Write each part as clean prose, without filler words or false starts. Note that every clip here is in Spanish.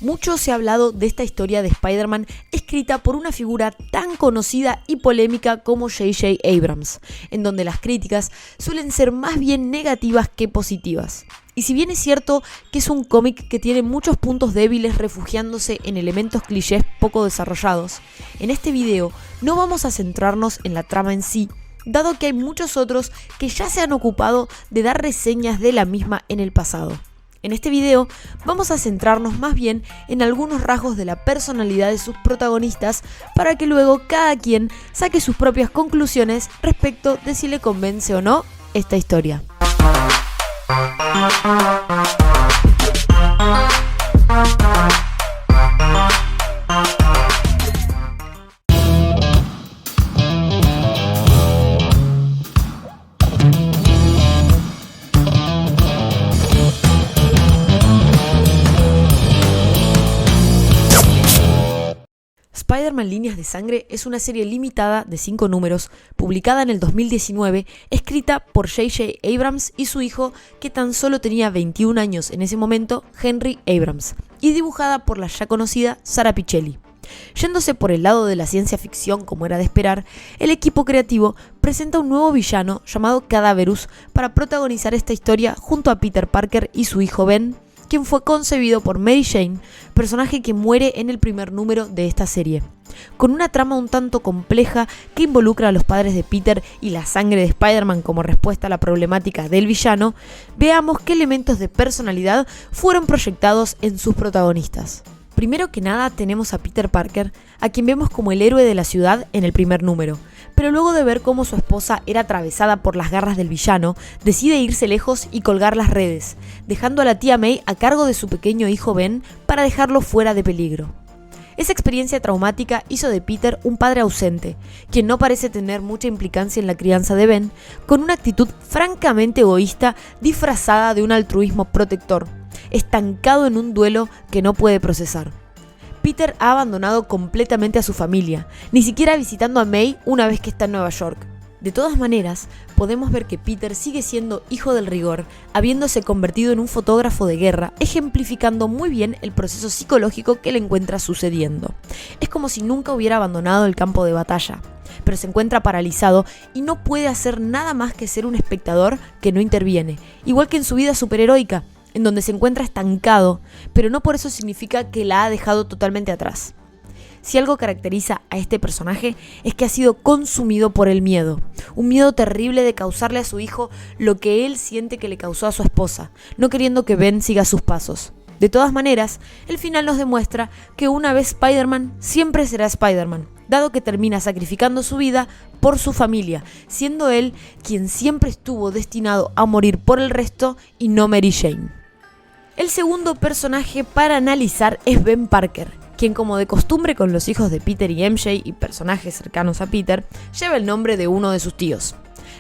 Mucho se ha hablado de esta historia de Spider-Man escrita por una figura tan conocida y polémica como J.J. Abrams, en donde las críticas suelen ser más bien negativas que positivas. Y si bien es cierto que es un cómic que tiene muchos puntos débiles refugiándose en elementos clichés poco desarrollados, en este video no vamos a centrarnos en la trama en sí, dado que hay muchos otros que ya se han ocupado de dar reseñas de la misma en el pasado. En este video vamos a centrarnos más bien en algunos rasgos de la personalidad de sus protagonistas para que luego cada quien saque sus propias conclusiones respecto de si le convence o no esta historia. Spider-Man Líneas de Sangre es una serie limitada de 5 números, publicada en el 2019, escrita por J.J. Abrams y su hijo, que tan solo tenía 21 años en ese momento, Henry Abrams, y dibujada por la ya conocida Sara Pichelli. Yéndose por el lado de la ciencia ficción como era de esperar, el equipo creativo presenta un nuevo villano llamado Cadaverus para protagonizar esta historia junto a Peter Parker y su hijo Ben, quien fue concebido por Mary Jane, personaje que muere en el primer número de esta serie. Con una trama un tanto compleja que involucra a los padres de Peter y la sangre de Spider-Man como respuesta a la problemática del villano, veamos qué elementos de personalidad fueron proyectados en sus protagonistas. Primero que nada tenemos a Peter Parker, a quien vemos como el héroe de la ciudad en el primer número, pero luego de ver cómo su esposa era atravesada por las garras del villano, decide irse lejos y colgar las redes, dejando a la tía May a cargo de su pequeño hijo Ben para dejarlo fuera de peligro. Esa experiencia traumática hizo de Peter un padre ausente, quien no parece tener mucha implicancia en la crianza de Ben, con una actitud francamente egoísta disfrazada de un altruismo protector, estancado en un duelo que no puede procesar. Peter ha abandonado completamente a su familia, ni siquiera visitando a May una vez que está en Nueva York. De todas maneras, podemos ver que Peter sigue siendo hijo del rigor, habiéndose convertido en un fotógrafo de guerra, ejemplificando muy bien el proceso psicológico que le encuentra sucediendo. Es como si nunca hubiera abandonado el campo de batalla, pero se encuentra paralizado y no puede hacer nada más que ser un espectador que no interviene, igual que en su vida superheroica, en donde se encuentra estancado, pero no por eso significa que la ha dejado totalmente atrás. Si algo caracteriza a este personaje es que ha sido consumido por el miedo, un miedo terrible de causarle a su hijo lo que él siente que le causó a su esposa, no queriendo que Ben siga sus pasos. De todas maneras, el final nos demuestra que una vez Spider-Man siempre será Spider-Man, dado que termina sacrificando su vida por su familia, siendo él quien siempre estuvo destinado a morir por el resto y no Mary Jane. El segundo personaje para analizar es Ben Parker, quien como de costumbre con los hijos de Peter y MJ y personajes cercanos a Peter, lleva el nombre de uno de sus tíos.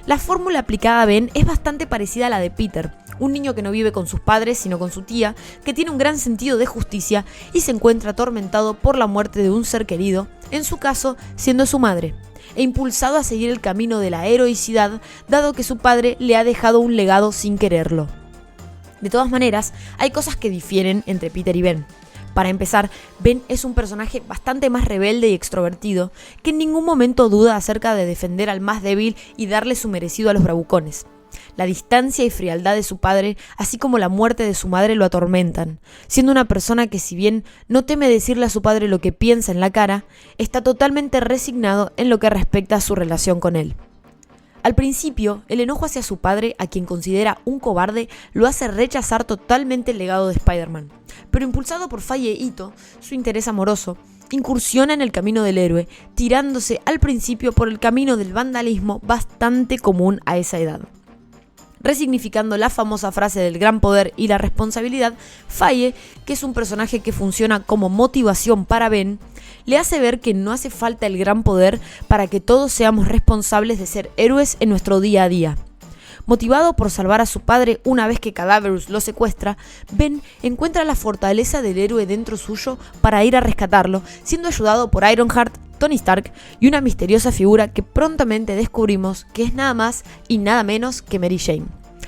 La fórmula aplicada a Ben es bastante parecida a la de Peter, un niño que no vive con sus padres sino con su tía, que tiene un gran sentido de justicia y se encuentra atormentado por la muerte de un ser querido, en su caso siendo su madre, e impulsado a seguir el camino de la heroicidad dado que su padre le ha dejado un legado sin quererlo. De todas maneras, hay cosas que difieren entre Peter y Ben. Para empezar, Ben es un personaje bastante más rebelde y extrovertido, que en ningún momento duda acerca de defender al más débil y darle su merecido a los bravucones. La distancia y frialdad de su padre, así como la muerte de su madre, lo atormentan, siendo una persona que, si bien no teme decirle a su padre lo que piensa en la cara, está totalmente resignado en lo que respecta a su relación con él. Al principio, el enojo hacia su padre, a quien considera un cobarde, lo hace rechazar totalmente el legado de Spider-Man. Pero impulsado por Faye Ito, su interés amoroso, incursiona en el camino del héroe, tirándose al principio por el camino del vandalismo bastante común a esa edad. Resignificando la famosa frase del gran poder y la responsabilidad, Faye, que es un personaje que funciona como motivación para Ben, le hace ver que no hace falta el gran poder para que todos seamos responsables de ser héroes en nuestro día a día. Motivado por salvar a su padre una vez que Cadaverus lo secuestra, Ben encuentra la fortaleza del héroe dentro suyo para ir a rescatarlo, siendo ayudado por Ironheart, Tony Stark y una misteriosa figura que prontamente descubrimos que es nada más y nada menos que Mary Jane.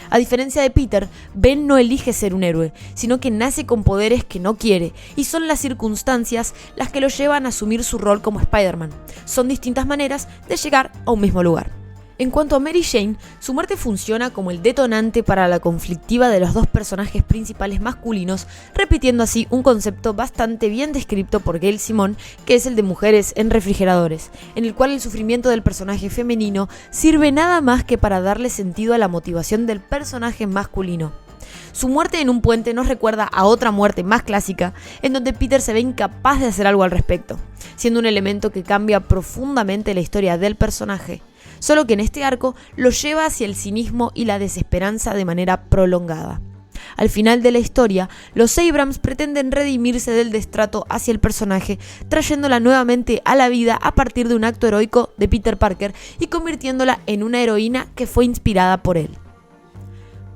A diferencia de Peter, Ben no elige ser un héroe, sino que nace con poderes que no quiere, y son las circunstancias las que lo llevan a asumir su rol como Spider-Man. Son distintas maneras de llegar a un mismo lugar. En cuanto a Mary Jane, su muerte funciona como el detonante para la conflictiva de los dos personajes principales masculinos, repitiendo así un concepto bastante bien descrito por Gail Simone, que es el de mujeres en refrigeradores, en el cual el sufrimiento del personaje femenino sirve nada más que para darle sentido a la motivación del personaje masculino. Su muerte en un puente nos recuerda a otra muerte más clásica, en donde Peter se ve incapaz de hacer algo al respecto, siendo un elemento que cambia profundamente la historia del personaje, solo que en este arco lo lleva hacia el cinismo y la desesperanza de manera prolongada. Al final de la historia, los Abrams pretenden redimirse del destrato hacia el personaje, trayéndola nuevamente a la vida a partir de un acto heroico de Peter Parker y convirtiéndola en una heroína que fue inspirada por él.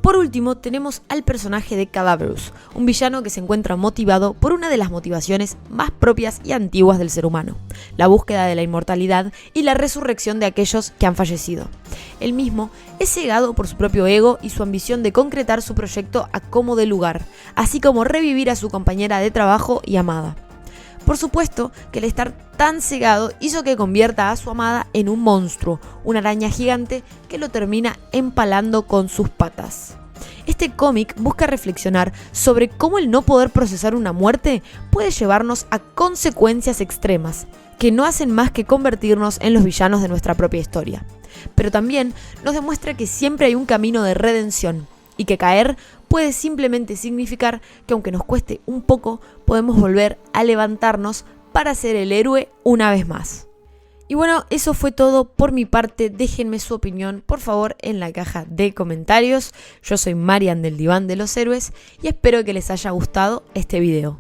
Por último, tenemos al personaje de Cadaverous, un villano que se encuentra motivado por una de las motivaciones más propias y antiguas del ser humano, la búsqueda de la inmortalidad y la resurrección de aquellos que han fallecido. Él mismo es cegado por su propio ego y su ambición de concretar su proyecto a como dé lugar, así como revivir a su compañera de trabajo y amada. Por supuesto que el estar tan cegado hizo que convierta a su amada en un monstruo, una araña gigante que lo termina empalando con sus patas. Este cómic busca reflexionar sobre cómo el no poder procesar una muerte puede llevarnos a consecuencias extremas, que no hacen más que convertirnos en los villanos de nuestra propia historia. Pero también nos demuestra que siempre hay un camino de redención, y que caer puede simplemente significar que aunque nos cueste un poco, podemos volver a levantarnos para ser el héroe una vez más. Y bueno, eso fue todo por mi parte. Déjenme su opinión, por favor, en la caja de comentarios. Yo soy Marian del Diván de los Héroes y espero que les haya gustado este video.